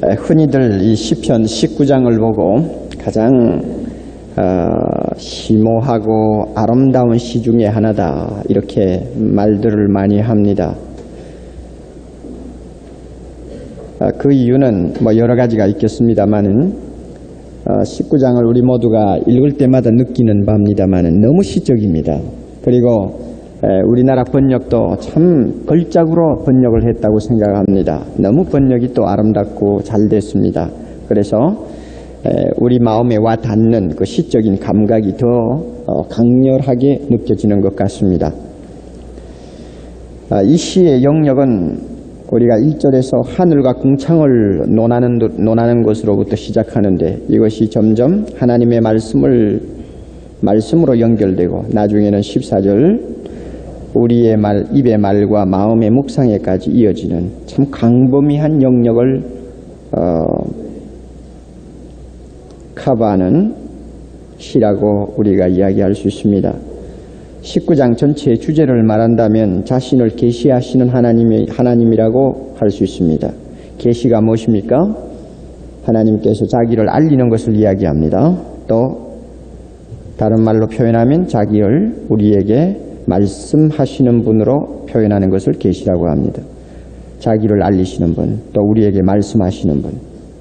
흔히들 이 시편 19장을 보고 가장 심오하고 아름다운 시 중에 하나다 이렇게 말들을 많이 합니다. 그 이유는 여러 가지가 있겠습니다만은 19장을 우리 모두가 읽을 때마다 느끼는 바입니다만은 너무 시적입니다. 그리고 우리나라 번역도 참 걸작으로 번역을 했다고 생각합니다. 너무 번역이 또 아름답고 잘 됐습니다. 그래서 우리 마음에 와 닿는 그 시적인 감각이 더 강렬하게 느껴지는 것 같습니다. 이 시의 영역은 우리가 1절에서 하늘과 궁창을 논하는 것으로부터 시작하는데 이것이 점점 하나님의 말씀으로 연결되고 나중에는 14절 우리의 입의 말과 마음의 묵상에까지 이어지는 참 광범위한 영역을 커버하는 시라고 우리가 이야기할 수 있습니다. 19장 전체의 주제를 말한다면 자신을 계시하시는 하나님이라고 할 수 있습니다. 계시가 무엇입니까? 하나님께서 자기를 알리는 것을 이야기합니다. 또 다른 말로 표현하면 자기를 우리에게 말씀하시는 분으로 표현하는 것을 계시라고 합니다. 자기를 알리시는 분, 또 우리에게 말씀하시는 분,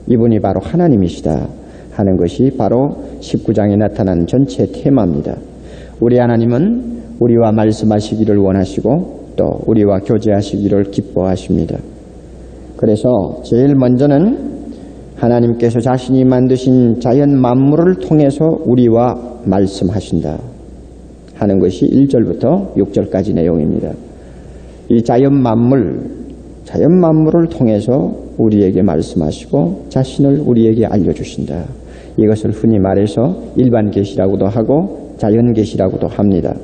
이분이 바로 하나님이시다 하는 것이 바로 19장에 나타난 전체 테마입니다. 우리 하나님은 우리와 말씀하시기를 원하시고 또 우리와 교제하시기를 기뻐하십니다. 그래서 제일 먼저는 하나님께서 자신이 만드신 자연 만물을 통해서 우리와 말씀하신다 하는 것이 1절부터 6절까지 내용입니다. 이 자연 만물을 통해서 우리에게 말씀하시고 자신을 우리에게 알려주신다. 이것을 흔히 말해서 일반 계시라고도 하고 자연 계시라고도 합니다.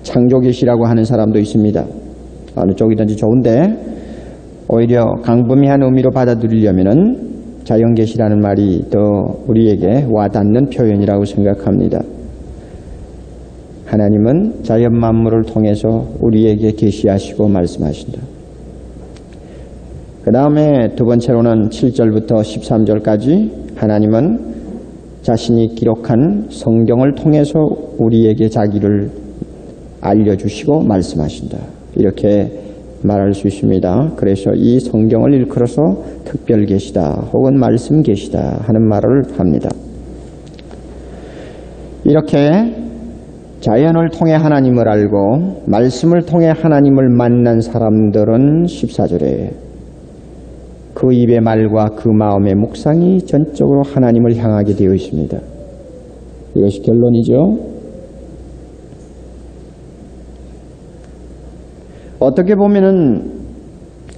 창조 계시라고 하는 사람도 있습니다. 어느 쪽이든지 좋은데 오히려 광범위한 의미로 받아들이려면은 자연 계시라는 말이 더 우리에게 와닿는 표현이라고 생각합니다. 하나님은 자연 만물을 통해서 우리에게 계시하시고 말씀하신다. 그 다음에 두 번째로는 7절부터 13절까지 하나님은 자신이 기록한 성경을 통해서 우리에게 자기를 알려주시고 말씀하신다. 이렇게 말할 수 있습니다. 그래서 이 성경을 일컬어서 특별 계시다 혹은 말씀 계시다 하는 말을 합니다. 이렇게 자연을 통해 하나님을 알고 말씀을 통해 하나님을 만난 사람들은 14절에 그 입의 말과 그 마음의 묵상이 전적으로 하나님을 향하게 되어 있습니다. 이것이 결론이죠. 어떻게 보면은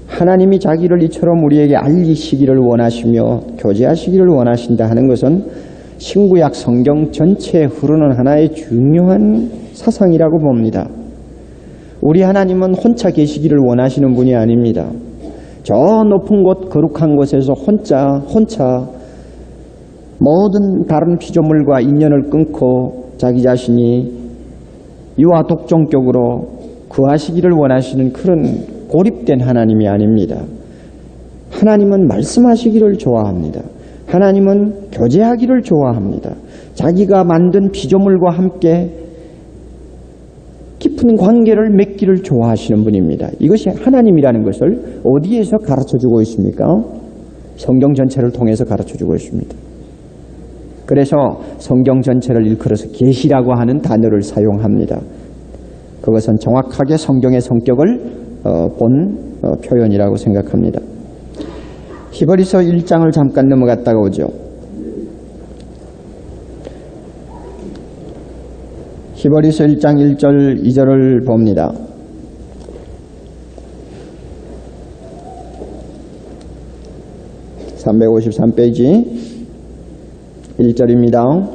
하나님이 자기를 이처럼 우리에게 알리시기를 원하시며 교제하시기를 원하신다 하는 것은 신구약 성경 전체에 흐르는 하나의 중요한 사상이라고 봅니다. 우리 하나님은 혼자 계시기를 원하시는 분이 아닙니다. 저 높은 곳 거룩한 곳에서 혼자 모든 다른 피조물과 인연을 끊고 자기 자신이 유아 독종격으로 구하시기를 원하시는 그런 고립된 하나님이 아닙니다. 하나님은 말씀하시기를 좋아합니다. 하나님은 교제하기를 좋아합니다. 자기가 만든 피조물과 함께 깊은 관계를 맺기를 좋아하시는 분입니다. 이것이 하나님이라는 것을 어디에서 가르쳐주고 있습니까? 성경 전체를 통해서 가르쳐주고 있습니다. 그래서 성경 전체를 일컬어서 계시라고 하는 단어를 사용합니다. 그것은 정확하게 성경의 성격을 본 표현이라고 생각합니다. 히브리서 1장을 잠깐 넘어갔다가 오죠. 히브리서 1장 1절 2절을 봅니다. (353페이지) 1절입니다.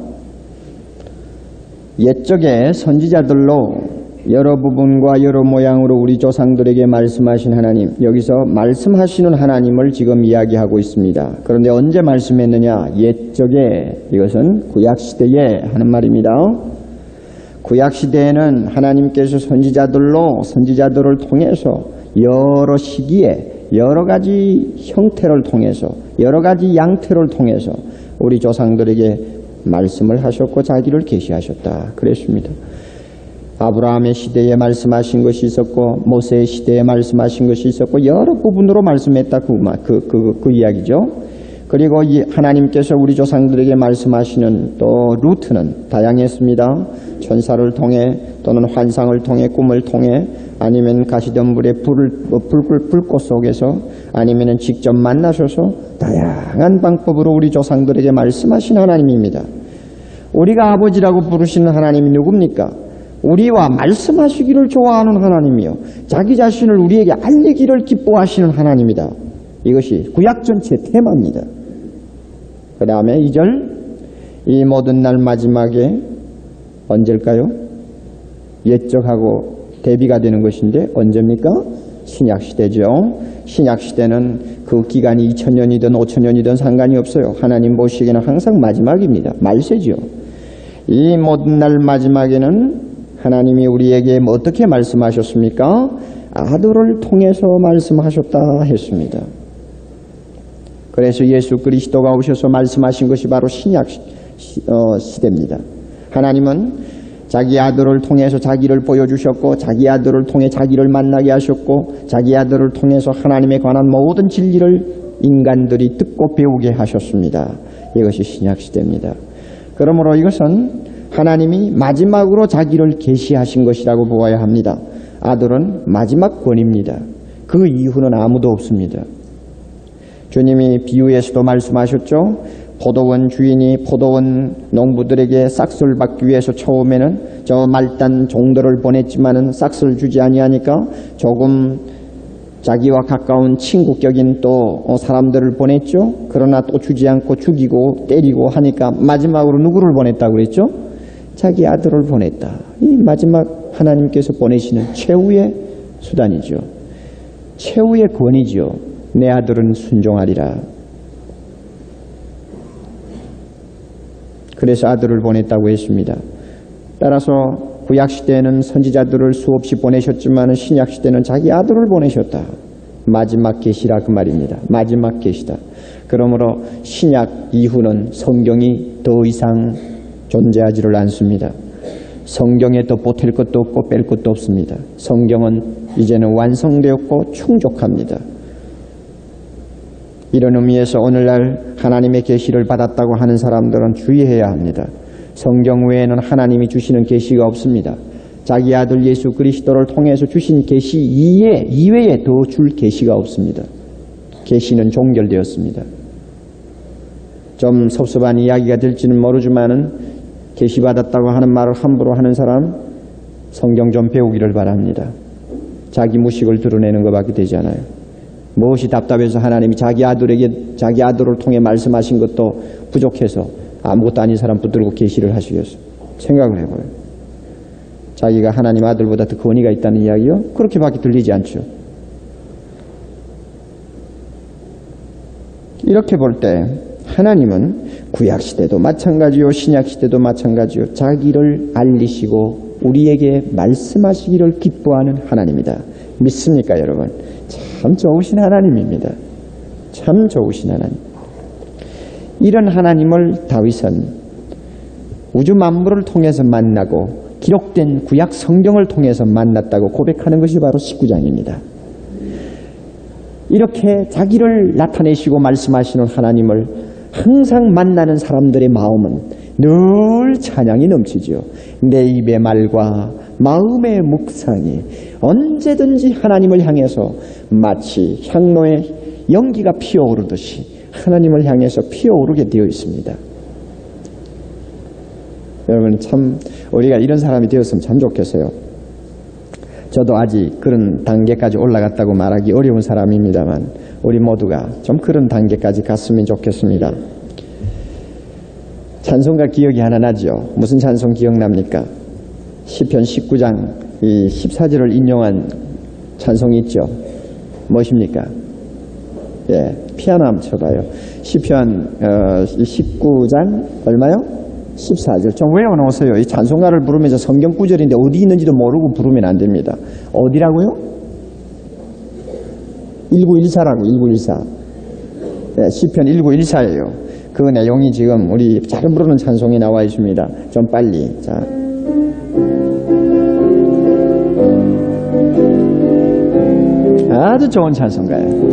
옛적에 선지자들로 여러 부분과 여러 모양으로 우리 조상들에게 말씀하신 하나님, 여기서 말씀하시는 하나님을 지금 이야기하고 있습니다. 그런데 언제 말씀했느냐? 옛적에, 이것은 구약시대에 하는 말입니다. 구약시대에는 하나님께서 선지자들을 통해서 여러 시기에 여러 가지 형태를 통해서 여러 가지 양태를 통해서 우리 조상들에게 말씀을 하셨고 자기를 계시하셨다 그랬습니다. 아브라함의 시대에 말씀하신 것이 있었고 모세의 시대에 말씀하신 것이 있었고 여러 부분으로 말씀했다 그 이야기죠. 그리고 하나님께서 우리 조상들에게 말씀하시는 또 루트는 다양했습니다. 천사를 통해 또는 환상을 통해 꿈을 통해 아니면 가시덤불의 불꽃 속에서 아니면 직접 만나셔서 다양한 방법으로 우리 조상들에게 말씀하신 하나님입니다. 우리가 아버지라고 부르시는 하나님이 누굽니까? 우리와 말씀하시기를 좋아하는 하나님이요 자기 자신을 우리에게 알리기를 기뻐하시는 하나님이다. 이것이 구약 전체 테마입니다. 그 다음에 2절 이 모든 날 마지막에 언제일까요? 옛적하고 대비가 되는 것인데 언제입니까? 신약시대죠. 신약시대는 그 기간이 2000년이든 5000년이든 상관이 없어요. 하나님 보시기에는 항상 마지막입니다. 말세죠. 이 모든 날 마지막에는 하나님이 우리에게 어떻게 말씀하셨습니까? 아들을 통해서 말씀하셨다 했습니다. 그래서 예수 그리스도가 오셔서 말씀하신 것이 바로 신약 시대입니다. 하나님은 자기 아들을 통해서 자기를 보여주셨고 자기 아들을 통해 자기를 만나게 하셨고 자기 아들을 통해서 하나님에 관한 모든 진리를 인간들이 듣고 배우게 하셨습니다. 이것이 신약 시대입니다. 그러므로 이것은 하나님이 마지막으로 자기를 계시하신 것이라고 보아야 합니다. 아들은 마지막 권입니다. 그 이후는 아무도 없습니다. 주님이 비유에서도 말씀하셨죠. 포도원 주인이 포도원 농부들에게 싹스를 받기 위해서 처음에는 저 말단 종들을 보냈지만은 싹스를 주지 아니하니까 조금 자기와 가까운 친구격인 또 사람들을 보냈죠. 그러나 또 주지 않고 죽이고 때리고 하니까 마지막으로 누구를 보냈다고 그랬죠? 자기 아들을 보냈다. 이 마지막 하나님께서 보내시는 최후의 수단이죠. 최후의 권위죠. 내 아들은 순종하리라. 그래서 아들을 보냈다고 했습니다. 따라서 구약시대에는 선지자들을 수없이 보내셨지만 신약시대는 자기 아들을 보내셨다. 마지막 계시라 그 말입니다. 마지막 계시다. 그러므로 신약 이후는 성경이 더 이상 존재하지를 않습니다. 성경에 더 보탤 것도 없고 뺄 것도 없습니다. 성경은 이제는 완성되었고 충족합니다. 이런 의미에서 오늘날 하나님의 계시를 받았다고 하는 사람들은 주의해야 합니다. 성경 외에는 하나님이 주시는 계시가 없습니다. 자기 아들 예수 그리스도를 통해서 주신 계시 이외에 더 줄 계시가 없습니다. 계시는 종결되었습니다. 좀 섭섭한 이야기가 될지는 모르지만은 계시받았다고 하는 말을 함부로 하는 사람 성경 좀 배우기를 바랍니다. 자기 무식을 드러내는 것밖에 되지 않아요. 무엇이 답답해서 하나님이 자기 아들을 통해 말씀하신 것도 부족해서 아무것도 아닌 사람 붙들고 계시를 하시겠어. 생각을 해봐요. 자기가 하나님 아들보다 더 권위가 있다는 이야기요? 그렇게밖에 들리지 않죠. 이렇게 볼 때 하나님은 구약시대도 마찬가지요 신약시대도 마찬가지요 자기를 알리시고 우리에게 말씀하시기를 기뻐하는 하나님이다. 믿습니까 여러분? 참 좋으신 하나님입니다. 참 좋으신 하나님. 이런 하나님을 다윗은 우주 만물을 통해서 만나고 기록된 구약 성경을 통해서 만났다고 고백하는 것이 바로 19장입니다. 이렇게 자기를 나타내시고 말씀하시는 하나님을 항상 만나는 사람들의 마음은 늘 찬양이 넘치죠. 내 입의 말과 마음의 묵상이 언제든지 하나님을 향해서 마치 향로의 연기가 피어오르듯이 하나님을 향해서 피어오르게 되어 있습니다. 여러분 참 우리가 이런 사람이 되었으면 참 좋겠어요. 저도 아직 그런 단계까지 올라갔다고 말하기 어려운 사람입니다만 우리 모두가 좀 그런 단계까지 갔으면 좋겠습니다. 찬송가 기억이 하나 나죠. 무슨 찬송 기억납니까? 시편 19장 이 14절을 인용한 찬송이 있죠. 무엇입니까? 예, 피아노 한번 쳐봐요. 시편 19장 얼마요? 14절. 좀 외워놓으세요. 이 찬송가를 부르면서 성경 구절인데 어디 있는지도 모르고 부르면 안 됩니다. 어디라고요? 1914라고 1914. 네, 시편 1914예요. 그 내용이 지금 우리 잘 부르는 찬송에 나와 있습니다. 좀 빨리. 자. 아주 좋은 찬송가예요.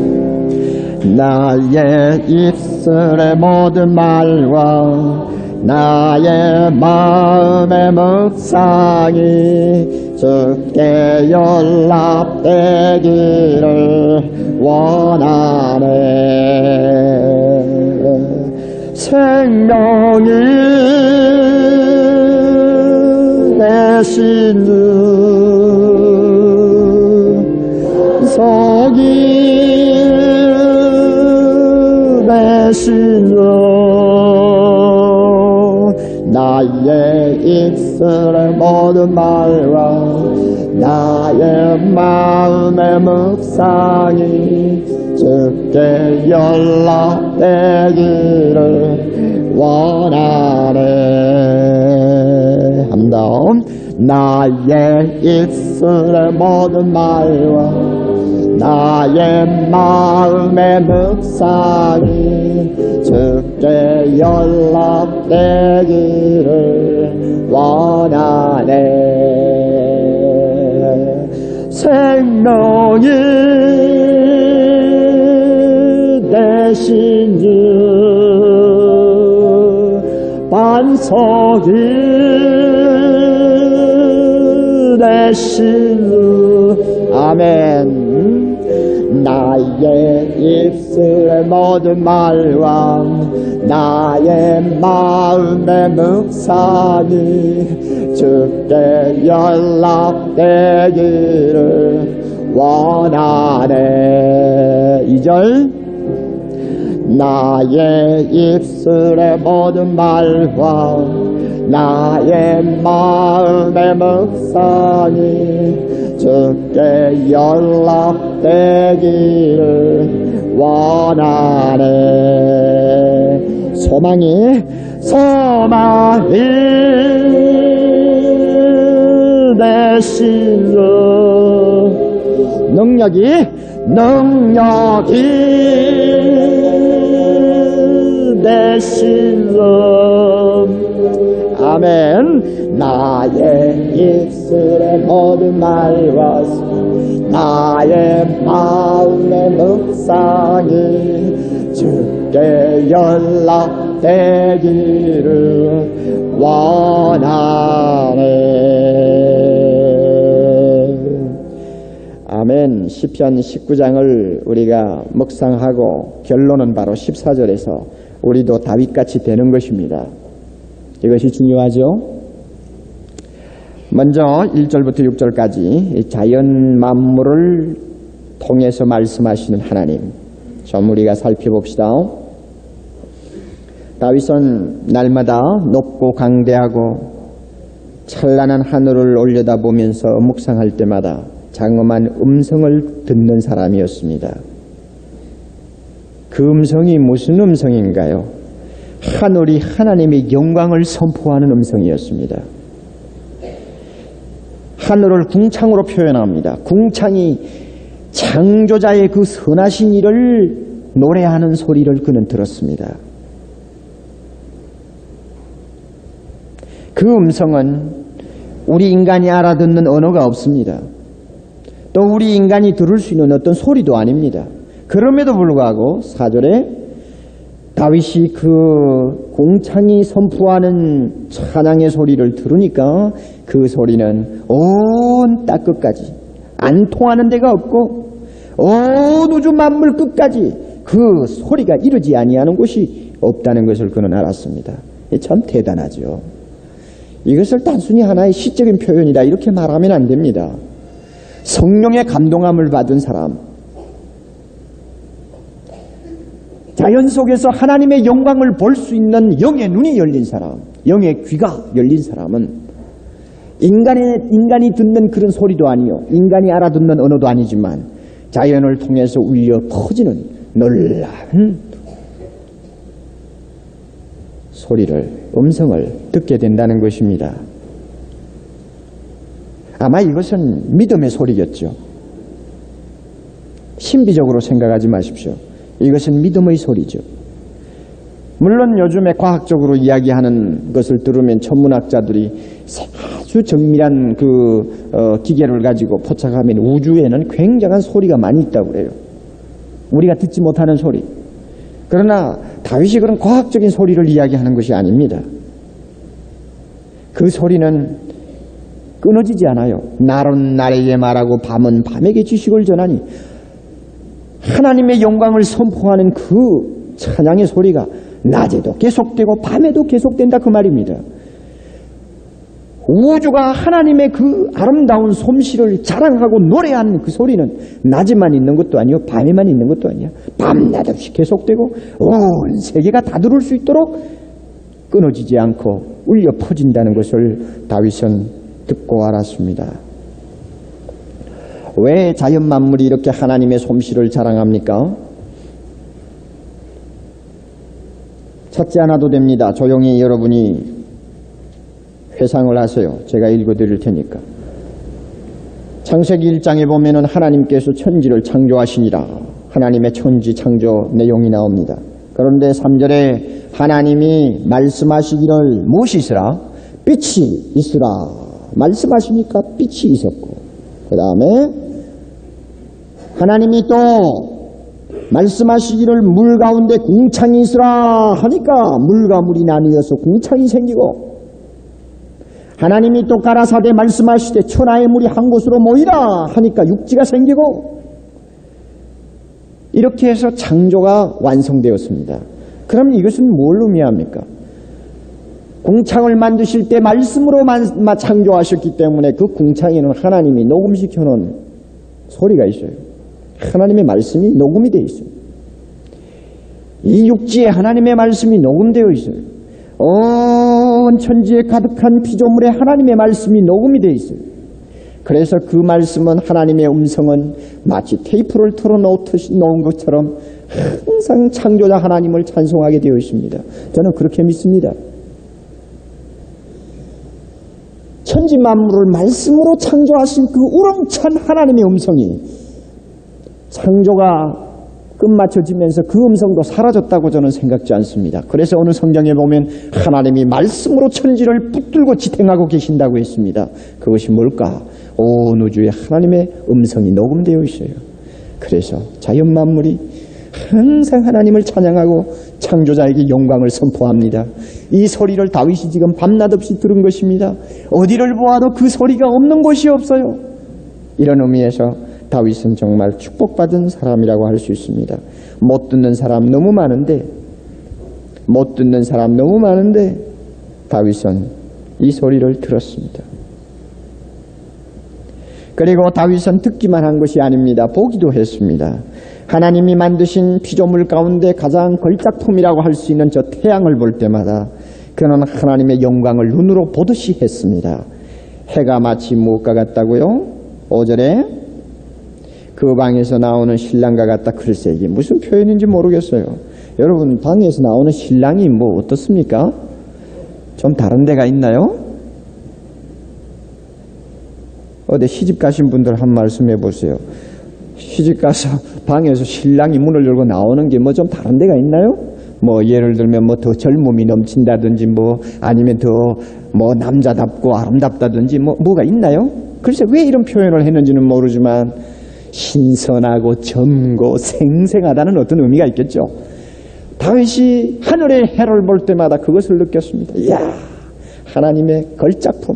나의 입술의 모든 말과 나의 마음의 묵상이 주께 연락되기를 원하네. 생명이 되신 주 속이 되신 주 나의 입술의 모든 말과 나의 마음의 묵상이 주께 연락되기를 원하네. 한 번 나의 입술의 모든 말과 나의 마음의 묵상이 주께 연락되기를 원하네. 생명이 되신 주 반석이 되신 주 아멘. 나의 입술의 모든 말과 나의 마음의 묵상이 주께 연락되기를 원하네. 2절 나의 입술의 모든 말과 나의 마음의 묵상이 주께 연락되기를 원하네. 소망이 되신 주 능력이 되신 주 아멘. 나의 입술의 모든 말과 나의 마음의 묵상이 주께 연락되기를 원하네. 아멘. 시편 19장을 우리가 묵상하고 결론은 바로 14절에서 우리도 다윗같이 되는 것입니다. 이것이 중요하죠. 먼저 1절부터 6절까지 자연 만물을 통해서 말씀하시는 하나님 좀 우리가 살펴봅시다. 다윗은 날마다 높고 강대하고 찬란한 하늘을 올려다보면서 묵상할 때마다 장엄한 음성을 듣는 사람이었습니다. 그 음성이 무슨 음성인가요? 하늘이 하나님의 영광을 선포하는 음성이었습니다. 하늘을 궁창으로 표현합니다. 궁창이 창조자의 그 선하신 일을 노래하는 소리를 그는 들었습니다. 그 음성은 우리 인간이 알아듣는 언어가 없습니다. 또 우리 인간이 들을 수 있는 어떤 소리도 아닙니다. 그럼에도 불구하고 4절에 다윗이 그 공창이 선포하는 찬양의 소리를 들으니까 그 소리는 온 땅 끝까지 안 통하는 데가 없고 온 우주 만물 끝까지 그 소리가 이르지 아니하는 곳이 없다는 것을 그는 알았습니다. 참 대단하죠. 이것을 단순히 하나의 시적인 표현이다 이렇게 말하면 안 됩니다. 성령의 감동함을 받은 사람, 자연 속에서 하나님의 영광을 볼 수 있는 영의 눈이 열린 사람, 영의 귀가 열린 사람은 인간이 듣는 그런 소리도 아니요, 인간이 알아듣는 언어도 아니지만 자연을 통해서 울려 퍼지는 놀라운 소리를, 음성을 듣게 된다는 것입니다. 아마 이것은 믿음의 소리겠죠. 신비적으로 생각하지 마십시오. 이것은 믿음의 소리죠. 물론 요즘에 과학적으로 이야기하는 것을 들으면 천문학자들이 아주 정밀한 기계를 가지고 포착하면 우주에는 굉장한 소리가 많이 있다고 그래요. 우리가 듣지 못하는 소리. 그러나 다윗이 그런 과학적인 소리를 이야기하는 것이 아닙니다. 그 소리는 끊어지지 않아요. 날은 날에게 말하고 밤은 밤에게 지식을 전하니, 하나님의 영광을 선포하는 그 찬양의 소리가 낮에도 계속되고 밤에도 계속된다 그 말입니다. 우주가 하나님의 그 아름다운 솜씨를 자랑하고 노래하는 그 소리는 낮에만 있는 것도 아니고 밤에만 있는 것도 아니야. 밤낮 없이 계속되고 온 세계가 다 들을 수 있도록 끊어지지 않고 울려 퍼진다는 것을 다윗은 듣고 알았습니다. 왜 자연 만물이 이렇게 하나님의 솜씨를 자랑합니까? 찾지 않아도 됩니다. 조용히 여러분이 회상을 하세요. 제가 읽어드릴 테니까. 창세기 1장에 보면은 하나님께서 천지를 창조하시니라. 하나님의 천지 창조 내용이 나옵니다. 그런데 3절에 하나님이 말씀하시기를 무엇이 있으라? 빛이 있으라. 말씀하시니까 빛이 있었고, 그 다음에 하나님이 또 말씀하시기를 물 가운데 궁창이 있으라 하니까 물과 물이 나뉘어서 궁창이 생기고, 하나님이 또 가라사대 말씀하시되 천하의 물이 한 곳으로 모이라 하니까 육지가 생기고, 이렇게 해서 창조가 완성되었습니다. 그럼 이것은 뭘 의미합니까? 궁창을 만드실 때 말씀으로 창조하셨기 때문에 그 궁창에는 하나님이 녹음시켜 놓은 소리가 있어요. 하나님의 말씀이 녹음이 되어 있어요. 이 육지에 하나님의 말씀이 녹음되어 있어요. 온 천지에 가득한 피조물에 하나님의 말씀이 녹음이 되어 있어요. 그래서 그 말씀은, 하나님의 음성은 마치 테이프를 틀어놓은 것처럼 항상 창조자 하나님을 찬송하게 되어 있습니다. 저는 그렇게 믿습니다. 천지 만물을 말씀으로 창조하신 그 우렁찬 하나님의 음성이 창조가 끝마쳐지면서 그 음성도 사라졌다고 저는 생각지 않습니다. 그래서 어느 성경에 보면 하나님이 말씀으로 천지를 붙들고 지탱하고 계신다고 했습니다. 그것이 뭘까? 온 우주에 하나님의 음성이 녹음되어 있어요. 그래서 자연 만물이 항상 하나님을 찬양하고 창조자에게 영광을 선포합니다. 이 소리를 다윗이 지금 밤낮 없이 들은 것입니다. 어디를 보아도 그 소리가 없는 곳이 없어요. 이런 의미에서 다윗은 정말 축복받은 사람이라고 할 수 있습니다. 못 듣는 사람 너무 많은데 다윗은 이 소리를 들었습니다. 그리고 다윗은 듣기만 한 것이 아닙니다. 보기도 했습니다. 하나님이 만드신 피조물 가운데 가장 걸작품이라고 할 수 있는 저 태양을 볼 때마다 그는 하나님의 영광을 눈으로 보듯이 했습니다. 해가 마치 무엇과 같다고요? 5절에 그 방에서 나오는 신랑과 같다. 글쎄 이게 무슨 표현인지 모르겠어요. 여러분 방에서 나오는 신랑이 뭐 어떻습니까? 좀 다른 데가 있나요? 어디 시집 가신 분들 한 말씀 해보세요. 시집 가서 방에서 신랑이 문을 열고 나오는 게 뭐 좀 다른 데가 있나요? 뭐 예를 들면 뭐 더 젊음이 넘친다든지 뭐 아니면 더 뭐 남자답고 아름답다든지 뭐가 있나요? 글쎄 왜 이런 표현을 했는지는 모르지만 신선하고 젊고 생생하다는 어떤 의미가 있겠죠. 다윗이 하늘의 해를 볼 때마다 그것을 느꼈습니다. 이야, 하나님의 걸작품.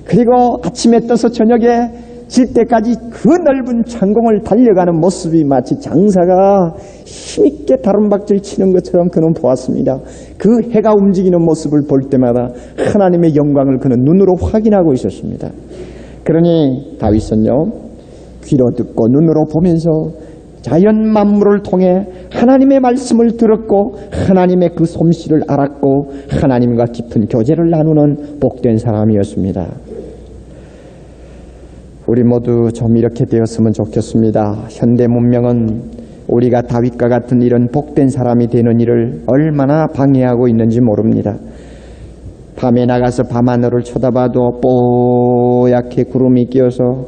그리고 아침에 떠서 저녁에 질 때까지 그 넓은 창공을 달려가는 모습이 마치 장사가 힘있게 다rum박질 치는 것처럼 그는 보았습니다. 그 해가 움직이는 모습을 볼 때마다 하나님의 영광을 그는 눈으로 확인하고 있었습니다. 그러니 다윗은요, 귀로 듣고 눈으로 보면서 자연 만물을 통해 하나님의 말씀을 들었고 하나님의 그 솜씨를 알았고 하나님과 깊은 교제를 나누는 복된 사람이었습니다. 우리 모두 좀 이렇게 되었으면 좋겠습니다. 현대 문명은 우리가 다윗과 같은 이런 복된 사람이 되는 일을 얼마나 방해하고 있는지 모릅니다. 밤에 나가서 밤하늘을 쳐다봐도 뽀얗게 구름이 끼어서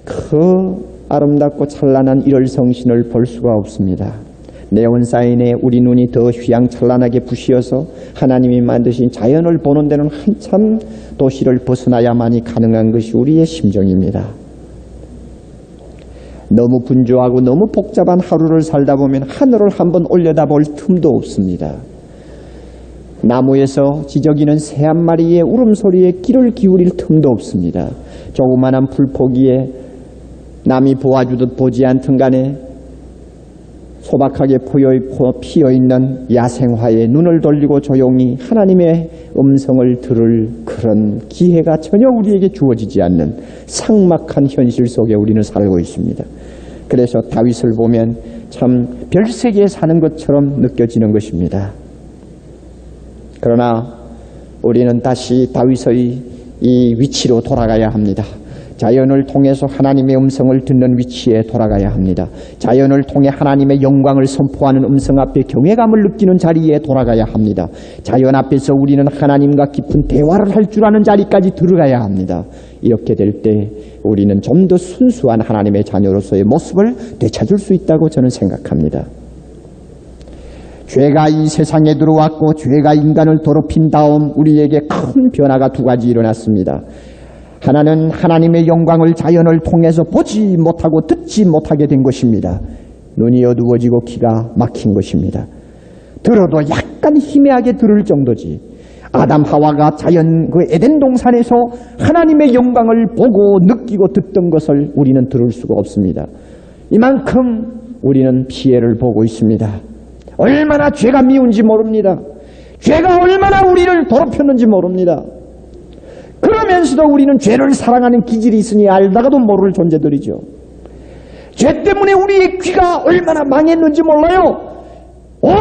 그 아름답고 찬란한 이럴 성신을 볼 수가 없습니다. 네온사인에 우리 눈이 더 휘황찬란하게 부시어서 하나님이 만드신 자연을 보는 데는 한참 도시를 벗어나야만이 가능한 것이 우리의 심정입니다. 너무 분주하고 너무 복잡한 하루를 살다 보면 하늘을 한번 올려다볼 틈도 없습니다. 나무에서 지저귀는 새 한 마리의 울음소리에 귀를 기울일 틈도 없습니다. 조그마한 풀포기에 남이 보아주듯 보지 않든 간에 소박하게 피어있는 야생화에 눈을 돌리고 조용히 하나님의 음성을 들을 그런 기회가 전혀 우리에게 주어지지 않는 삭막한 현실 속에 우리는 살고 있습니다. 그래서 다윗을 보면 참 별세계에 사는 것처럼 느껴지는 것입니다. 그러나 우리는 다시 다윗의 이 위치로 돌아가야 합니다. 자연을 통해서 하나님의 음성을 듣는 위치에 돌아가야 합니다. 자연을 통해 하나님의 영광을 선포하는 음성 앞에 경외감을 느끼는 자리에 돌아가야 합니다. 자연 앞에서 우리는 하나님과 깊은 대화를 할 줄 아는 자리까지 들어가야 합니다. 이렇게 될 때 우리는 좀 더 순수한 하나님의 자녀로서의 모습을 되찾을 수 있다고 저는 생각합니다. 죄가 이 세상에 들어왔고 죄가 인간을 더럽힌 다음 우리에게 큰 변화가 두 가지 일어났습니다. 하나는 하나님의 영광을 자연을 통해서 보지 못하고 듣지 못하게 된 것입니다. 눈이 어두워지고 귀가 막힌 것입니다. 들어도 약간 희미하게 들을 정도지. 아담 하와가 자연 그 에덴 동산에서 하나님의 영광을 보고 느끼고 듣던 것을 우리는 들을 수가 없습니다. 이만큼 우리는 피해를 보고 있습니다. 얼마나 죄가 미운지 모릅니다. 죄가 얼마나 우리를 더럽혔는지 모릅니다. 그러면서도 우리는 죄를 사랑하는 기질이 있으니 알다가도 모를 존재들이죠. 죄 때문에 우리의 귀가 얼마나 망했는지 몰라요. 온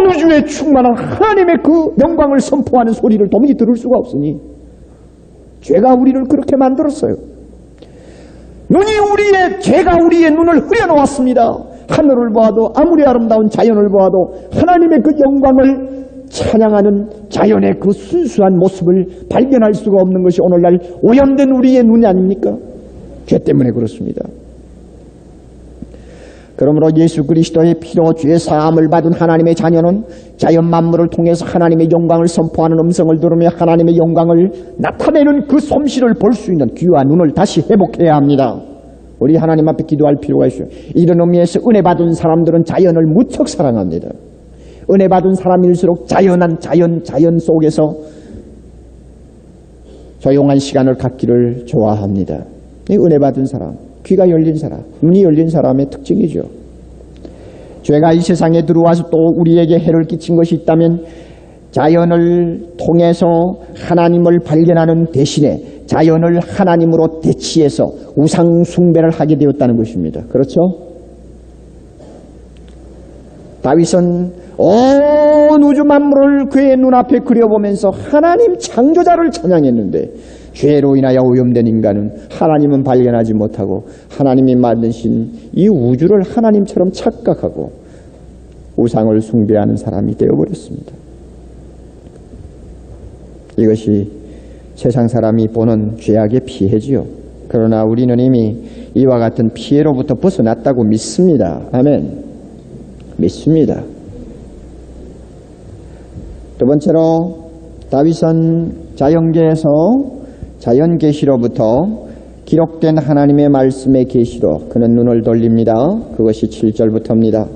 우주에 충만한 하나님의 그 영광을 선포하는 소리를 도무지 들을 수가 없으니 죄가 우리를 그렇게 만들었어요. 죄가 우리의 눈을 흐려놓았습니다. 하늘을 보아도 아무리 아름다운 자연을 보아도 하나님의 그 영광을 찬양하는 자연의 그 순수한 모습을 발견할 수가 없는 것이 오늘날 오염된 우리의 눈이 아닙니까? 죄 때문에 그렇습니다. 그러므로 예수 그리스도의 피로 죄 사함을 받은 하나님의 자녀는 자연 만물을 통해서 하나님의 영광을 선포하는 음성을 들으며 하나님의 영광을 나타내는 그 솜씨를 볼 수 있는 귀와 눈을 다시 회복해야 합니다. 우리 하나님 앞에 기도할 필요가 있어요. 이런 의미에서 은혜 받은 사람들은 자연을 무척 사랑합니다. 은혜 받은 사람일수록 자연 속에서 조용한 시간을 갖기를 좋아합니다. 은혜 받은 사람, 귀가 열린 사람, 눈이 열린 사람의 특징이죠. 죄가 이 세상에 들어와서 또 우리에게 해를 끼친 것이 있다면 자연을 통해서 하나님을 발견하는 대신에 자연을 하나님으로 대치해서 우상 숭배를 하게 되었다는 것입니다. 그렇죠? 다윗은 온 우주 만물을 그의 눈앞에 그려보면서 하나님 창조자를 찬양했는데 죄로 인하여 오염된 인간은 하나님은 발견하지 못하고 하나님이 만드신 이 우주를 하나님처럼 착각하고 우상을 숭배하는 사람이 되어버렸습니다. 이것이 세상 사람이 보는 죄악의 피해지요. 그러나 우리는 이미 이와 같은 피해로부터 벗어났다고 믿습니다. 아멘. 믿습니다. 두 번째로 다윗은 자연계에서 자연계시로부터 기록된 하나님의 말씀의 계시로 그는 눈을 돌립니다. 그것이 7절부터입니다.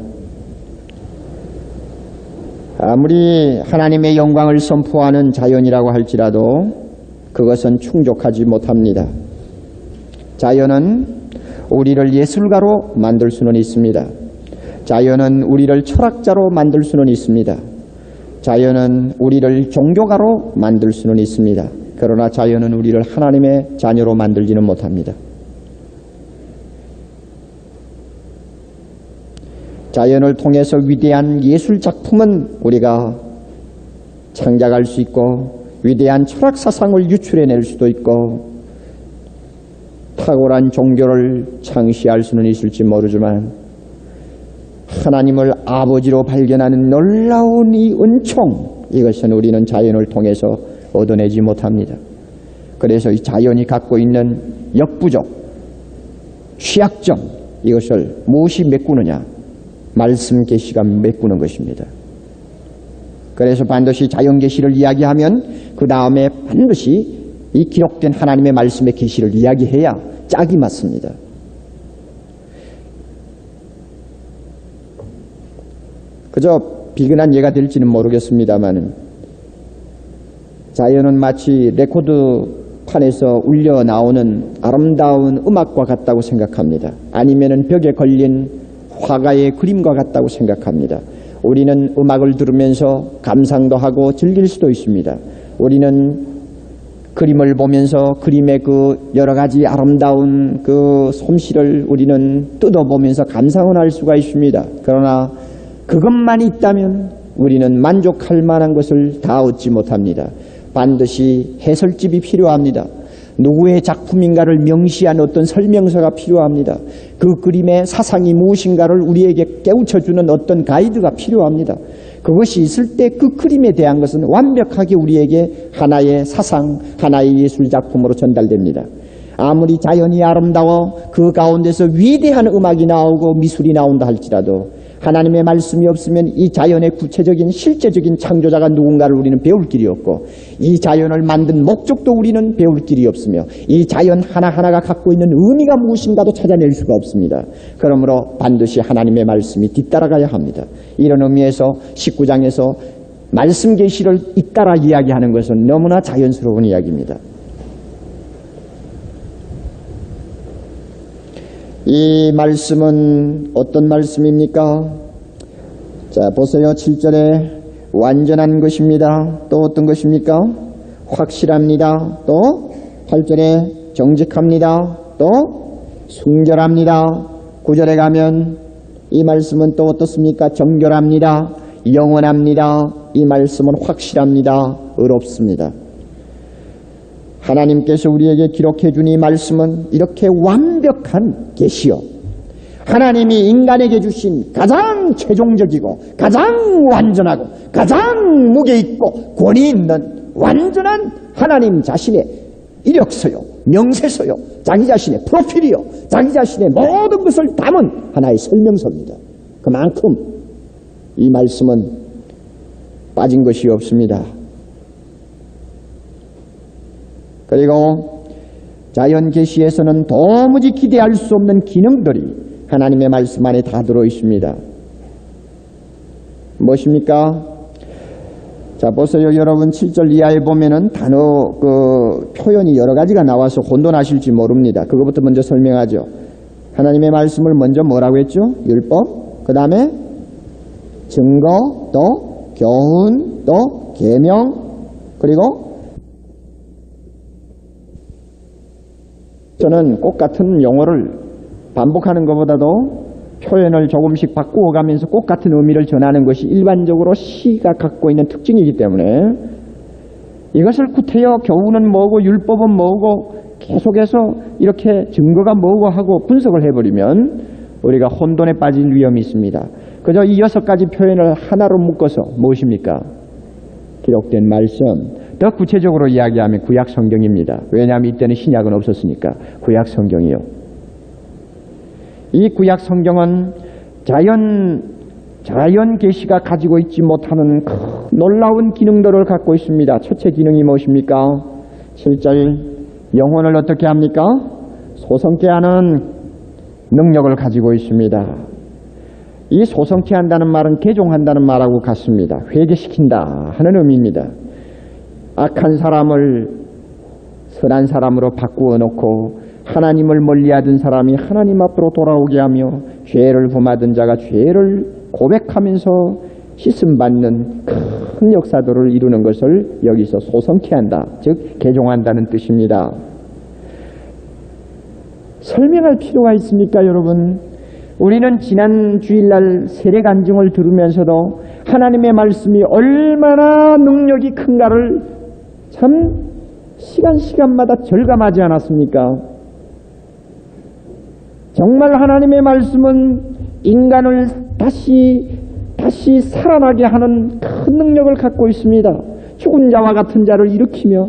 아무리 하나님의 영광을 선포하는 자연이라고 할지라도 그것은 충족하지 못합니다. 자연은 우리를 예술가로 만들 수는 있습니다. 자연은 우리를 철학자로 만들 수는 있습니다. 자연은 우리를 종교가로 만들 수는 있습니다. 그러나 자연은 우리를 하나님의 자녀로 만들지는 못합니다. 자연을 통해서 위대한 예술작품은 우리가 창작할 수 있고 위대한 철학사상을 유출해낼 수도 있고 탁월한 종교를 창시할 수는 있을지 모르지만 하나님을 아버지로 발견하는 놀라운 이 은총, 이것은 우리는 자연을 통해서 얻어내지 못합니다. 그래서 이 자연이 갖고 있는 역부족, 취약점, 이것을 무엇이 메꾸느냐? 말씀 계시가 메꾸는 것입니다. 그래서 반드시 자연 계시를 이야기하면 그 다음에 반드시 이 기록된 하나님의 말씀의 계시를 이야기해야 짝이 맞습니다. 그저 비근한 예가 될지는 모르겠습니다만 자연은 마치 레코드판에서 울려 나오는 아름다운 음악과 같다고 생각합니다. 아니면은 벽에 걸린 화가의 그림과 같다고 생각합니다. 우리는 음악을 들으면서 감상도 하고 즐길 수도 있습니다. 우리는 그림을 보면서 그림의 그 여러 가지 아름다운 그 솜씨를 우리는 뜯어보면서 감상을 할 수가 있습니다. 그러나 그것만 있다면 우리는 만족할 만한 것을 다 얻지 못합니다. 반드시 해설집이 필요합니다. 누구의 작품인가를 명시한 어떤 설명서가 필요합니다. 그 그림의 사상이 무엇인가를 우리에게 깨우쳐주는 어떤 가이드가 필요합니다. 그것이 있을 때 그 그림에 대한 것은 완벽하게 우리에게 하나의 사상, 하나의 예술작품으로 전달됩니다. 아무리 자연이 아름다워 그 가운데서 위대한 음악이 나오고 미술이 나온다 할지라도 하나님의 말씀이 없으면 이 자연의 구체적인 실제적인 창조자가 누군가를 우리는 배울 길이 없고 이 자연을 만든 목적도 우리는 배울 길이 없으며 이 자연 하나하나가 갖고 있는 의미가 무엇인가도 찾아낼 수가 없습니다. 그러므로 반드시 하나님의 말씀이 뒤따라가야 합니다. 이런 의미에서 19장에서 말씀 계시를 잇따라 이야기하는 것은 너무나 자연스러운 이야기입니다. 이 말씀은 어떤 말씀입니까? 자, 보세요. 7절에 완전한 것입니다. 또 어떤 것입니까? 확실합니다. 또 8절에 정직합니다. 또 순결합니다. 9절에 가면 이 말씀은 또 어떻습니까? 정결합니다. 영원합니다. 이 말씀은 확실합니다. 의롭습니다. 하나님께서 우리에게 기록해 준 이 말씀은 이렇게 완벽한 계시요, 하나님이 인간에게 주신 가장 최종적이고 가장 완전하고 가장 무게 있고 권위 있는 완전한 하나님 자신의 이력서요, 명세서요, 자기 자신의 프로필이요, 자기 자신의 모든 것을 담은 하나의 설명서입니다. 그만큼 이 말씀은 빠진 것이 없습니다. 그리고 자연 계시에서는 도무지 기대할 수 없는 기능들이 하나님의 말씀 안에 다 들어 있습니다. 무엇입니까? 자, 보세요. 여러분 7절 이하에 보면은 단어 표현이 여러 가지가 나와서 혼돈하실지 모릅니다. 그것부터 먼저 설명하죠. 하나님의 말씀을 먼저 뭐라고 했죠? 율법, 그 다음에 증거, 또 교훈, 또 계명, 그리고 저는 꼭 같은 용어를 반복하는 것보다도 표현을 조금씩 바꾸어 가면서 꼭 같은 의미를 전하는 것이 일반적으로 시가 갖고 있는 특징이기 때문에 이것을 구태여 교훈은 뭐고 율법은 뭐고 계속해서 이렇게 증거가 뭐고 하고 분석을 해버리면 우리가 혼돈에 빠질 위험이 있습니다. 그저 이 6가지 표현을 하나로 묶어서 무엇입니까? 기록된 말씀. 더 구체적으로 이야기하면 구약 성경입니다. 왜냐하면 이때는 신약은 없었으니까 구약 성경이요. 이 구약 성경은 자연 계시가 가지고 있지 못하는 놀라운 기능들을 갖고 있습니다. 첫째 기능이 무엇입니까? 7절 영혼을 어떻게 합니까? 소성케 하는 능력을 가지고 있습니다. 이 소성케 한다는 말은 개종한다는 말하고 같습니다. 회개시킨다 하는 의미입니다. 악한 사람을 선한 사람으로 바꾸어 놓고 하나님을 멀리하던 사람이 하나님 앞으로 돌아오게 하며 죄를 범하던 자가 죄를 고백하면서 씻음받는 큰 역사들을 이루는 것을 여기서 소성케 한다, 즉 개종한다는 뜻입니다. 설명할 필요가 있습니까, 여러분? 우리는 지난 주일날 세례간증을 들으면서도 하나님의 말씀이 얼마나 능력이 큰가를 참 시간마다 절감하지 않았습니까? 정말 하나님의 말씀은 인간을 다시 살아나게 하는 큰 능력을 갖고 있습니다. 죽은 자와 같은 자를 일으키며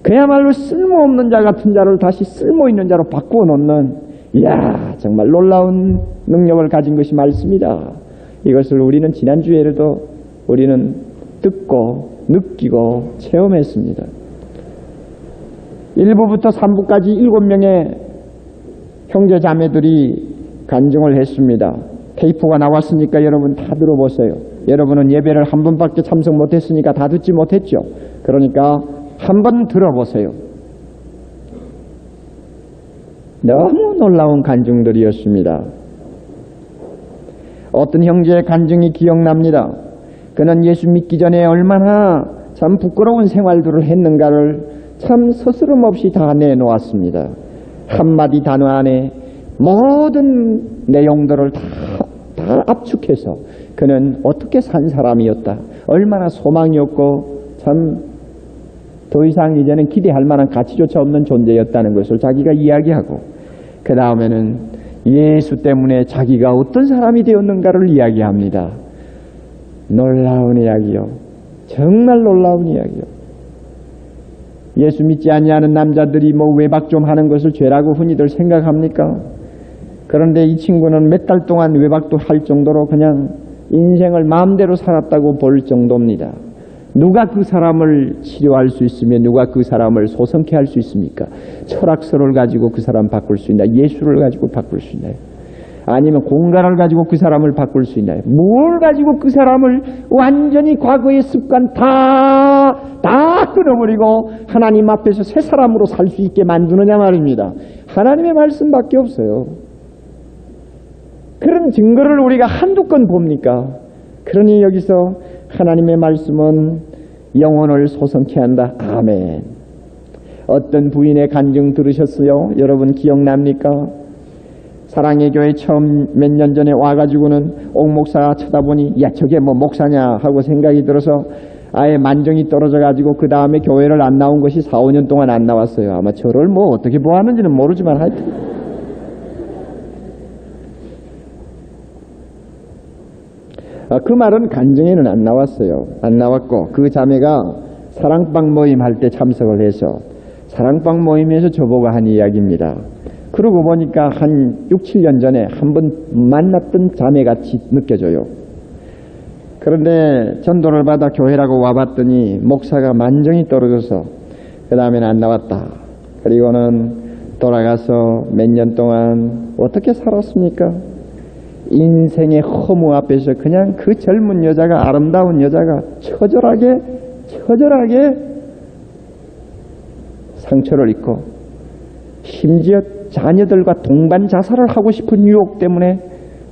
그야말로 쓸모없는 자 같은 자를 다시 쓸모있는 자로 바꾸어 놓는 이야, 정말 놀라운 능력을 가진 것이 말씀이다. 이것을 우리는 지난주에도 우리는 듣고 느끼고 체험했습니다. 1부부터 3부까지 7명의 형제 자매들이 간증을 했습니다. 테이프가 나왔으니까 여러분 다 들어보세요. 여러분은 예배를 한 번밖에 참석 못했으니까 다 듣지 못했죠. 그러니까 한번 들어보세요. 너무 놀라운 간증들이었습니다. 어떤 형제의 간증이 기억납니다. 그는 예수 믿기 전에 얼마나 참 부끄러운 생활들을 했는가를 참 서스럼 없이 다 내놓았습니다. 한마디 단어 안에 모든 내용들을 다 압축해서 그는 어떻게 산 사람이었다. 얼마나 소망이 없고 참 더 이상 이제는 기대할 만한 가치조차 없는 존재였다는 것을 자기가 이야기하고 그 다음에는 예수 때문에 자기가 어떤 사람이 되었는가를 이야기합니다. 놀라운 이야기요. 정말 놀라운 이야기요. 예수 믿지 아니하는 남자들이 뭐 외박 좀 하는 것을 죄라고 흔히들 생각합니까? 그런데 이 친구는 몇 달 동안 외박도 할 정도로 그냥 인생을 마음대로 살았다고 볼 정도입니다. 누가 그 사람을 치료할 수 있으며 누가 그 사람을 소성케 할 수 있습니까? 철학서를 가지고 그 사람 바꿀 수 있나? 예수를 가지고 바꿀 수 있나요? 아니면 공간을 가지고 그 사람을 바꿀 수 있나요? 뭘 가지고 그 사람을 완전히 과거의 습관 다 끊어버리고 하나님 앞에서 새 사람으로 살 수 있게 만드느냐 말입니다. 하나님의 말씀밖에 없어요. 그런 증거를 우리가 한두 건 봅니까? 그러니 여기서 하나님의 말씀은 영혼을 소성케 한다. 아멘. 어떤 부인의 간증 들으셨어요? 여러분 기억납니까? 사랑의 교회 처음 몇 년 전에 와가지고는 옥 목사가 쳐다보니 야 저게 뭐 목사냐 하고 생각이 들어서 아예 만정이 떨어져가지고 그 다음에 교회를 안 나온 것이 4, 5년 동안 안 나왔어요. 아마 저를 뭐 어떻게 보았는지는 모르지만 하여튼 그 말은 간증에는 안 나왔어요. 안 나왔고 그 자매가 사랑방 모임 할 때 참석을 해서 사랑방 모임에서 저보고 한 이야기입니다. 그러고 보니까 한 6, 7년 전에 한번 만났던 자매같이 느껴져요. 그런데 전도를 받아 교회라고 와봤더니 목사가 만정이 떨어져서 그 다음에는 안 나왔다. 그리고는 돌아가서 몇 년 동안 어떻게 살았습니까? 인생의 허무 앞에서 그냥 그 젊은 여자가 아름다운 여자가 처절하게 상처를 입고 심지어 자녀들과 동반 자살을 하고 싶은 유혹 때문에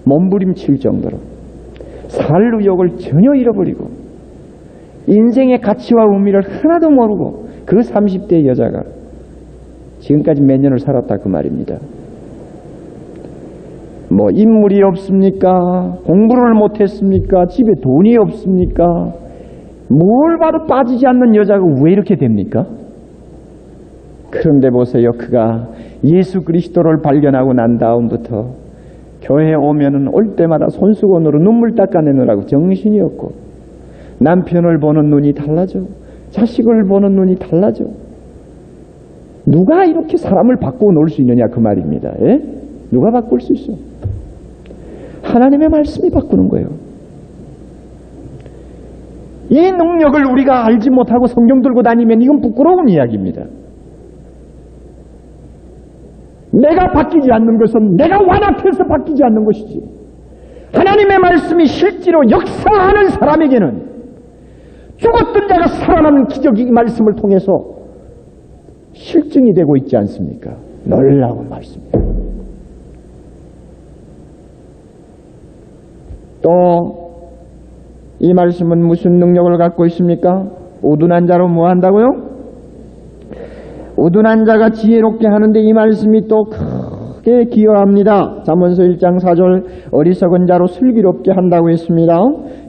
몸부림칠 정도로 살 의욕을 전혀 잃어버리고 인생의 가치와 의미를 하나도 모르고 그 30대 여자가 지금까지 몇 년을 살았다 그 말입니다. 뭐 인물이 없습니까? 공부를 못했습니까? 집에 돈이 없습니까? 뭘 봐도 빠지지 않는 여자가 왜 이렇게 됩니까? 그런데 보세요. 그가 예수 그리스도를 발견하고 난 다음부터 교회에 오면은 올 때마다 손수건으로 눈물 닦아내느라고 정신이 없고 남편을 보는 눈이 달라져. 자식을 보는 눈이 달라져. 누가 이렇게 사람을 바꾸어 놓을 수 있느냐 그 말입니다. 예? 누가 바꿀 수 있어? 하나님의 말씀이 바꾸는 거예요. 이 능력을 우리가 알지 못하고 성경 들고 다니면 이건 부끄러운 이야기입니다. 내가 바뀌지 않는 것은 내가 완악해서 바뀌지 않는 것이지. 하나님의 말씀이 실제로 역사하는 사람에게는 죽었던 자가 살아나는 기적이 이 말씀을 통해서 실증이 되고 있지 않습니까? 놀라운 말씀입니다. 또 이 말씀은 무슨 능력을 갖고 있습니까? 우둔한 자로 뭐 한다고요? 우둔한 자가 지혜롭게 하는데 이 말씀이 또 크게 기여합니다. 잠언서 1장 4절 어리석은 자로 슬기롭게 한다고 했습니다.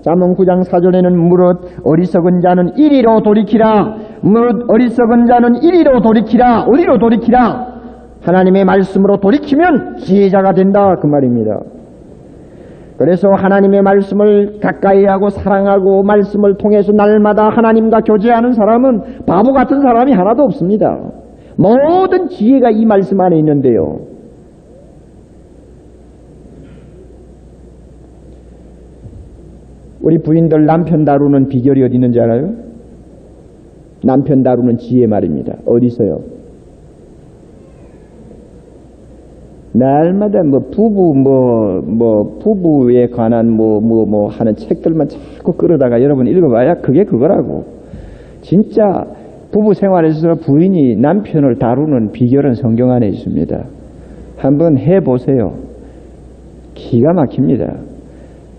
잠언 9장 4절에는 무릇 어리석은 자는 이리로 돌이키라. 무릇 어리석은 자는 이리로 돌이키라. 어디로 돌이키라? 하나님의 말씀으로 돌이키면 지혜자가 된다 그 말입니다. 그래서 하나님의 말씀을 가까이 하고 사랑하고 말씀을 통해서 날마다 하나님과 교제하는 사람은 바보 같은 사람이 하나도 없습니다. 모든 지혜가 이 말씀 안에 있는데요. 우리 부인들 남편 다루는 비결이 어디 있는지 알아요? 남편 다루는 지혜 말입니다. 어디 있어요? 날마다 부부에 관한 하는 책들만 자꾸 끌어다가 여러분 읽어봐야 그게 그거라고. 진짜 부부 생활에서 부인이 남편을 다루는 비결은 성경 안에 있습니다. 한번 해보세요. 기가 막힙니다.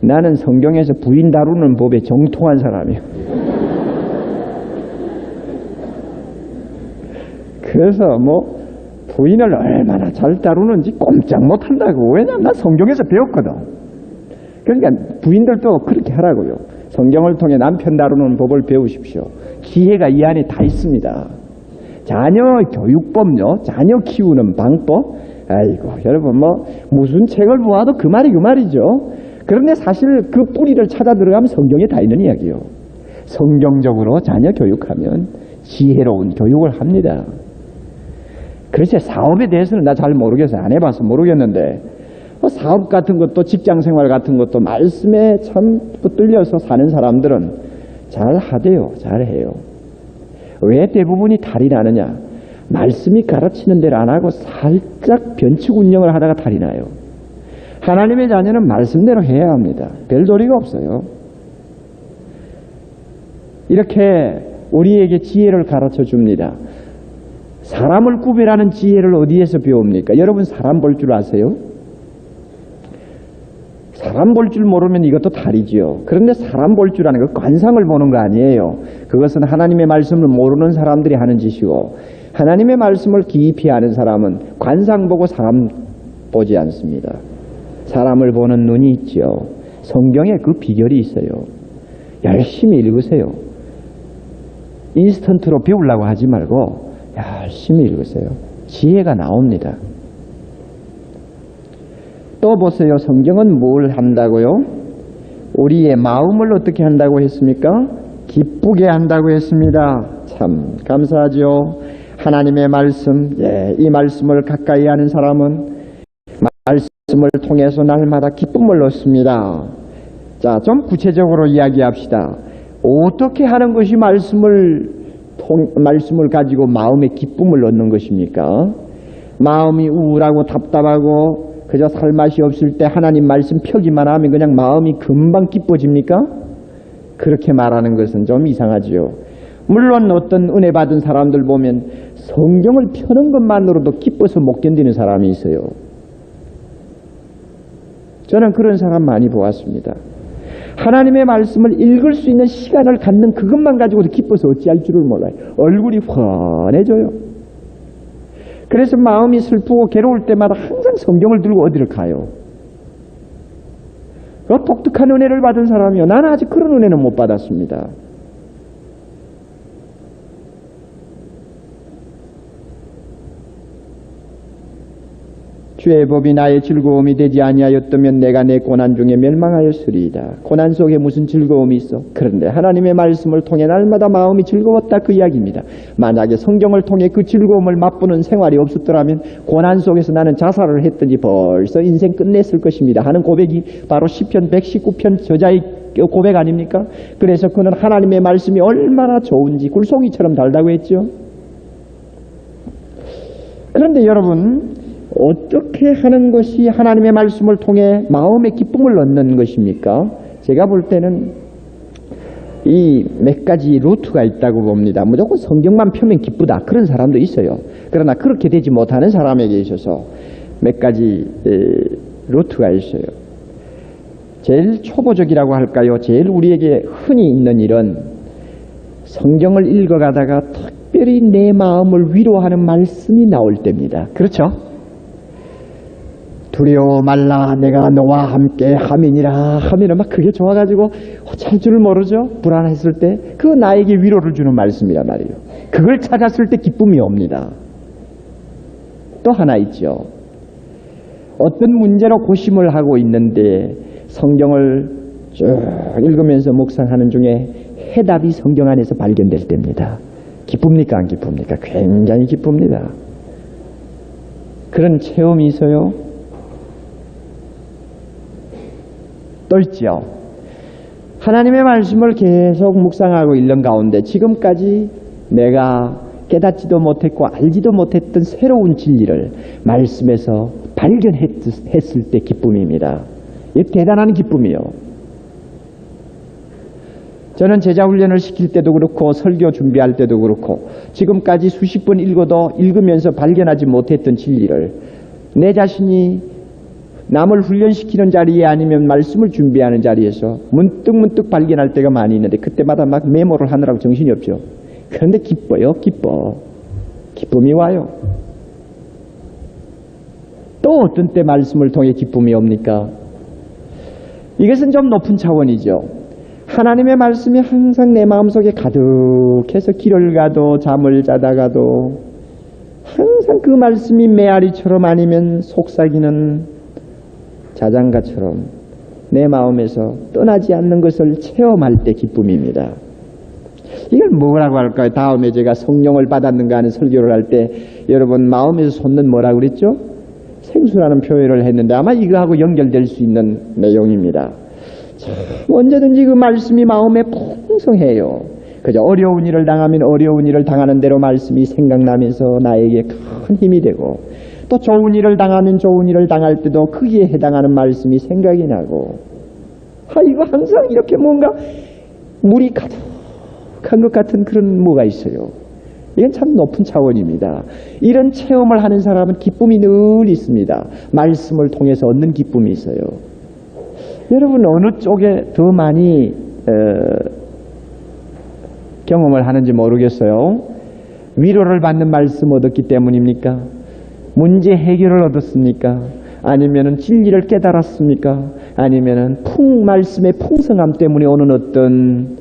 나는 성경에서 부인 다루는 법에 정통한 사람이에요. 그래서 부인을 얼마나 잘 다루는지 꼼짝 못한다고. 왜냐하면 난 성경에서 배웠거든. 그러니까 부인들도 그렇게 하라고요. 성경을 통해 남편 다루는 법을 배우십시오. 기회가 이 안에 다 있습니다. 자녀 교육법요. 자녀 키우는 방법. 아이고 여러분 무슨 책을 보아도 그 말이죠. 그런데 사실 그 뿌리를 찾아 들어가면 성경에 다 있는 이야기요. 성경적으로 자녀 교육하면 지혜로운 교육을 합니다. 그렇지 사업에 대해서는 나 잘 모르겠어요. 안 해봐서 모르겠는데 사업 같은 것도 직장생활 같은 것도 말씀에 참 붙들려서 사는 사람들은 잘 하대요. 잘해요. 왜 대부분이 탈이 나느냐? 말씀이 가르치는 대로 안 하고 살짝 변칙 운영을 하다가 탈이 나요. 하나님의 자녀는 말씀대로 해야 합니다. 별 도리가 없어요. 이렇게 우리에게 지혜를 가르쳐 줍니다. 사람을 구별하는 지혜를 어디에서 배웁니까? 여러분 사람 볼 줄 아세요? 사람 볼 줄 모르면 이것도 탈이지요. 그런데 사람 볼 줄 아는 거 관상을 보는 거 아니에요. 그것은 하나님의 말씀을 모르는 사람들이 하는 짓이고 하나님의 말씀을 깊이 아는 사람은 관상 보고 사람 보지 않습니다. 사람을 보는 눈이 있죠. 성경에 그 비결이 있어요. 열심히 읽으세요. 인스턴트로 배우려고 하지 말고 열심히 읽으세요. 지혜가 나옵니다. 또 보세요. 성경은 뭘 한다고요? 우리의 마음을 어떻게 한다고 했습니까? 기쁘게 한다고 했습니다. 참 감사하죠. 하나님의 말씀, 이 말씀을 가까이 하는 사람은 말씀을 통해서 날마다 기쁨을 얻습니다. 자, 좀 구체적으로 이야기합시다. 어떻게 하는 것이 말씀을 가지고 마음의 기쁨을 얻는 것입니까? 마음이 우울하고 답답하고 그저 살맛이 없을 때 하나님 말씀 펴기만 하면 그냥 마음이 금방 기뻐집니까? 그렇게 말하는 것은 좀 이상하지요. 물론 어떤 은혜 받은 사람들 보면 성경을 펴는 것만으로도 기뻐서 못 견디는 사람이 있어요. 저는 그런 사람 많이 보았습니다. 하나님의 말씀을 읽을 수 있는 시간을 갖는 그것만 가지고도 기뻐서 어찌할 줄을 몰라요. 얼굴이 환해져요. 그래서 마음이 슬프고 괴로울 때마다 항상 성경을 들고 어디를 가요. 그 독특한 은혜를 받은 사람이요. 나는 아직 그런 은혜는 못 받았습니다. 주의 법이 나의 즐거움이 되지 아니하였다면 내가 내 고난 중에 멸망하였으리이다. 고난 속에 무슨 즐거움이 있어? 그런데 하나님의 말씀을 통해 날마다 마음이 즐거웠다 그 이야기입니다. 만약에 성경을 통해 그 즐거움을 맛보는 생활이 없었더라면 고난 속에서 나는 자살을 했더니 벌써 인생 끝냈을 것입니다 하는 고백이 바로 시편 119편 저자의 고백 아닙니까? 그래서 그는 하나님의 말씀이 얼마나 좋은지 굴송이처럼 달다고 했죠. 그런데 여러분 어떻게 하는 것이 하나님의 말씀을 통해 마음의 기쁨을 얻는 것입니까? 제가 볼 때는 이 몇 가지 루트가 있다고 봅니다. 무조건 성경만 펴면 기쁘다 그런 사람도 있어요. 그러나 그렇게 되지 못하는 사람에게 있어서 몇 가지 루트가 있어요. 제일 초보적이라고 할까요? 제일 우리에게 흔히 있는 일은 성경을 읽어가다가 특별히 내 마음을 위로하는 말씀이 나올 때입니다. 그렇죠? 두려워 말라 내가 너와 함께 함이니라 하면은 막 그게 좋아가지고 어쩔 줄 모르죠. 불안했을 때 그 나에게 위로를 주는 말씀이란 말이에요. 그걸 찾았을 때 기쁨이 옵니다. 또 하나 있죠. 어떤 문제로 고심을 하고 있는데 성경을 쭉 읽으면서 묵상하는 중에 해답이 성경 안에서 발견될 때입니다. 기쁩니까 안 기쁩니까? 굉장히 기쁩니다. 그런 체험이 있어요. 또 있죠. 하나님의 말씀을 계속 묵상하고 있는 가운데 지금까지 내가 깨닫지도 못했고 알지도 못했던 새로운 진리를 말씀에서 발견했을 때 기쁨입니다. 이 대단한 기쁨이요. 저는 제자훈련을 시킬 때도 그렇고 설교 준비할 때도 그렇고 지금까지 수십 번 읽으면서 발견하지 못했던 진리를 내 자신이 남을 훈련시키는 자리에 아니면 말씀을 준비하는 자리에서 문득문득 발견할 때가 많이 있는데 그때마다 막 메모를 하느라고 정신이 없죠. 그런데 기뻐요. 기쁨이 와요. 또 어떤 때 말씀을 통해 기쁨이 옵니까? 이것은 좀 높은 차원이죠. 하나님의 말씀이 항상 내 마음속에 가득해서 길을 가도 잠을 자다가도 항상 그 말씀이 메아리처럼 아니면 속삭이는 자장가처럼 내 마음에서 떠나지 않는 것을 체험할 때 기쁨입니다. 이걸 뭐라고 할까요? 다음에 제가 성령을 받았는가 하는 설교를 할 때 여러분 마음에서 솟는 뭐라고 그랬죠? 생수라는 표현을 했는데 아마 이거하고 연결될 수 있는 내용입니다. 참 언제든지 그 말씀이 마음에 풍성해요. 그저 어려운 일을 당하면 어려운 일을 당하는 대로 말씀이 생각나면서 나에게 큰 힘이 되고 또 좋은 일을 당하면 좋은 일을 당할 때도 거기에 해당하는 말씀이 생각이 나고 이거 항상 이렇게 뭔가 물이 가득한 것 같은 그런 뭐가 있어요. 이건 참 높은 차원입니다. 이런 체험을 하는 사람은 기쁨이 늘 있습니다. 말씀을 통해서 얻는 기쁨이 있어요. 여러분 어느 쪽에 더 많이 경험을 하는지 모르겠어요. 위로를 받는 말씀 얻었기 때문입니까? 문제 해결을 얻었습니까? 아니면은 진리를 깨달았습니까? 아니면은 말씀의 풍성함 때문에 오는 어떤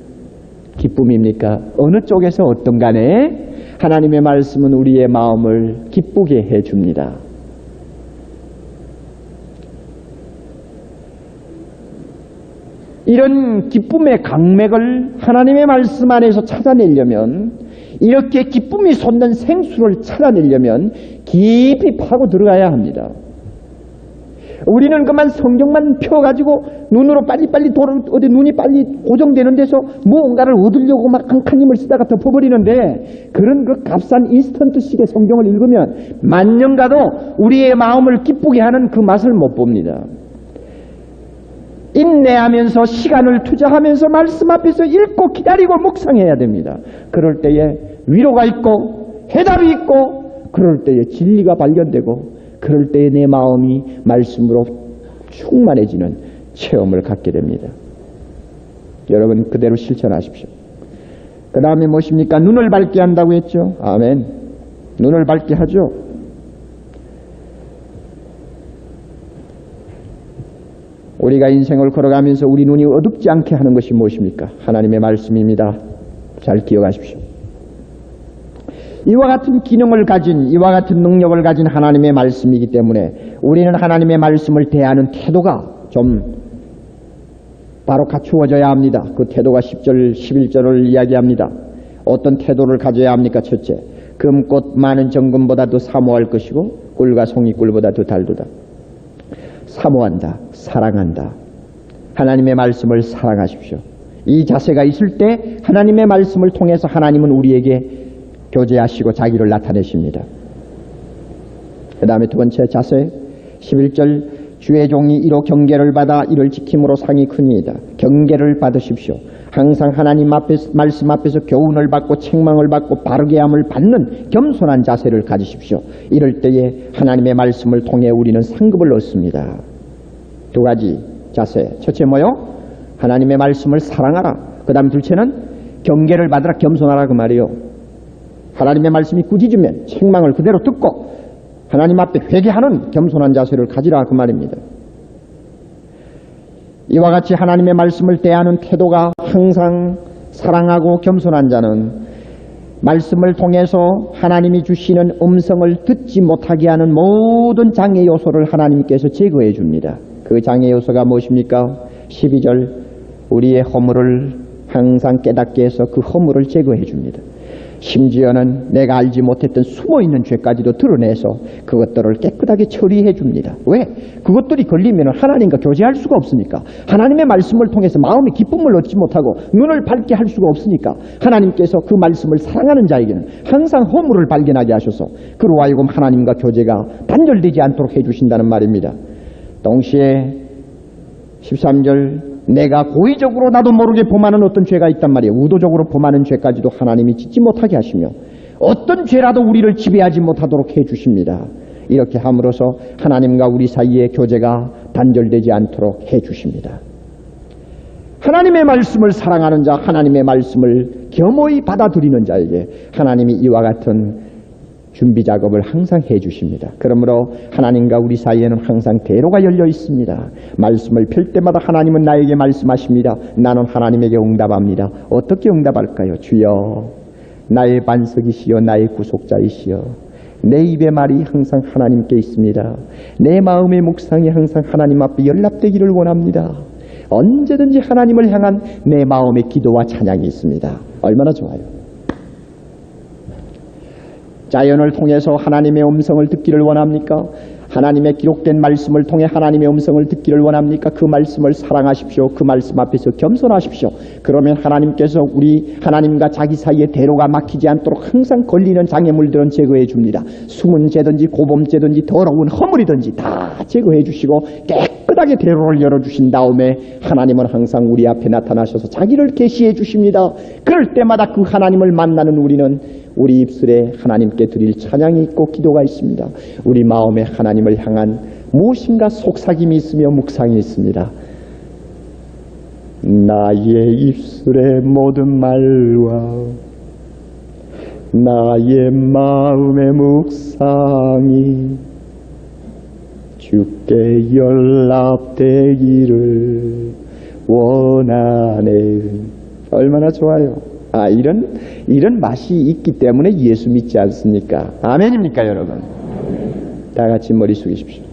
기쁨입니까? 어느 쪽에서 어떤 간에 하나님의 말씀은 우리의 마음을 기쁘게 해줍니다. 이런 기쁨의 강맥을 하나님의 말씀 안에서 찾아내려면 이렇게 기쁨이 솟는 생수를 찾아내려면 깊이 파고 들어가야 합니다. 우리는 그만 성경만 펴가지고 눈으로 빨리빨리 어디 눈이 빨리 고정되는 데서 무언가를 얻으려고 막 한 칸 힘을 쓰다가 덮어버리는데 그런 그 값싼 인스턴트식의 성경을 읽으면 만년 가도 우리의 마음을 기쁘게 하는 그 맛을 못 봅니다. 인내하면서 시간을 투자하면서 말씀 앞에서 읽고 기다리고 묵상해야 됩니다. 그럴 때에 위로가 있고 해답이 있고 그럴 때에 진리가 발견되고 그럴 때에 내 마음이 말씀으로 충만해지는 체험을 갖게 됩니다. 여러분 그대로 실천하십시오. 그 다음에 무엇입니까? 눈을 밝게 한다고 했죠. 아멘. 눈을 밝게 하죠. 우리가 인생을 걸어가면서 우리 눈이 어둡지 않게 하는 것이 무엇입니까? 하나님의 말씀입니다. 잘 기억하십시오. 이와 같은 기능을 가진 이와 같은 능력을 가진 하나님의 말씀이기 때문에 우리는 하나님의 말씀을 대하는 태도가 좀 바로 갖추어져야 합니다. 그 태도가 10절 11절을 이야기합니다. 어떤 태도를 가져야 합니까? 첫째, 금꽃 많은 정금보다도 사모할 것이고 꿀과 송이꿀보다 더 달도다. 사모한다, 사랑한다. 하나님의 말씀을 사랑하십시오. 이 자세가 있을 때 하나님의 말씀을 통해서 하나님은 우리에게 교제하시고 자기를 나타내십니다. 그 다음에 두 번째 자세 11절 주의 종이 이로 경계를 받아 이를 지킴으로 상이 크니이다. 경계를 받으십시오. 항상 하나님 앞에서 말씀 앞에서 교훈을 받고 책망을 받고 바르게 함을 받는 겸손한 자세를 가지십시오. 이럴 때에 하나님의 말씀을 통해 우리는 상급을 얻습니다. 두 가지 자세. 첫째 뭐요? 하나님의 말씀을 사랑하라. 그 다음 둘째는 경계를 받으라, 겸손하라 그 말이요. 하나님의 말씀이 꾸짖으면 책망을 그대로 듣고 하나님 앞에 회개하는 겸손한 자세를 가지라 그 말입니다. 이와 같이 하나님의 말씀을 대하는 태도가 항상 사랑하고 겸손한 자는 말씀을 통해서 하나님이 주시는 음성을 듣지 못하게 하는 모든 장애 요소를 하나님께서 제거해 줍니다. 그 장애 요소가 무엇입니까? 12절 우리의 허물을 항상 깨닫게 해서 그 허물을 제거해 줍니다. 심지어는 내가 알지 못했던 숨어있는 죄까지도 드러내서 그것들을 깨끗하게 처리해 줍니다. 왜? 그것들이 걸리면 하나님과 교제할 수가 없으니까. 하나님의 말씀을 통해서 마음의 기쁨을 얻지 못하고 눈을 밝게 할 수가 없으니까 하나님께서 그 말씀을 사랑하는 자에게는 항상 허물을 발견하게 하셔서 그로 하여금 하나님과 교제가 단절되지 않도록 해주신다는 말입니다. 동시에 13절 내가 고의적으로 나도 모르게 범하는 어떤 죄가 있단 말이에요. 의도적으로 범하는 죄까지도 하나님이 짓지 못하게 하시며 어떤 죄라도 우리를 지배하지 못하도록 해주십니다. 이렇게 함으로써 하나님과 우리 사이의 교제가 단절되지 않도록 해주십니다. 하나님의 말씀을 사랑하는 자, 하나님의 말씀을 겸허히 받아들이는 자에게 하나님이 이와 같은 준비 작업을 항상 해주십니다. 그러므로 하나님과 우리 사이에는 항상 대로가 열려 있습니다. 말씀을 펼 때마다 하나님은 나에게 말씀하십니다. 나는 하나님에게 응답합니다. 어떻게 응답할까요? 주여, 나의 반석이시여 나의 구속자이시여, 내 입의 말이 항상 하나님께 있습니다. 내 마음의 묵상이 항상 하나님 앞에 연락되기를 원합니다. 언제든지 하나님을 향한 내 마음의 기도와 찬양이 있습니다. 얼마나 좋아요. 자연을 통해서 하나님의 음성을 듣기를 원합니까? 하나님의 기록된 말씀을 통해 하나님의 음성을 듣기를 원합니까? 그 말씀을 사랑하십시오. 그 말씀 앞에서 겸손하십시오. 그러면 하나님께서 우리 하나님과 자기 사이에 대로가 막히지 않도록 항상 걸리는 장애물들은 제거해 줍니다. 숨은 죄든지 고범죄든지 더러운 허물이든지 다 제거해 주시고 깨끗하게 대로를 열어주신 다음에 하나님은 항상 우리 앞에 나타나셔서 자기를 계시해 주십니다. 그럴 때마다 그 하나님을 만나는 우리는 우리 입술에 하나님께 드릴 찬양이 있고 기도가 있습니다. 우리 마음에 하나님을 향한 무엇인가 속삭임이 있으며 묵상이 있습니다. 나의 입술의 모든 말과 나의 마음의 묵상이 주께 연락되기를 원하네. 얼마나 좋아요. 이런 맛이 있기 때문에 예수 믿지 않습니까? 아멘입니까, 여러분? 다 같이 머리 숙이십시오.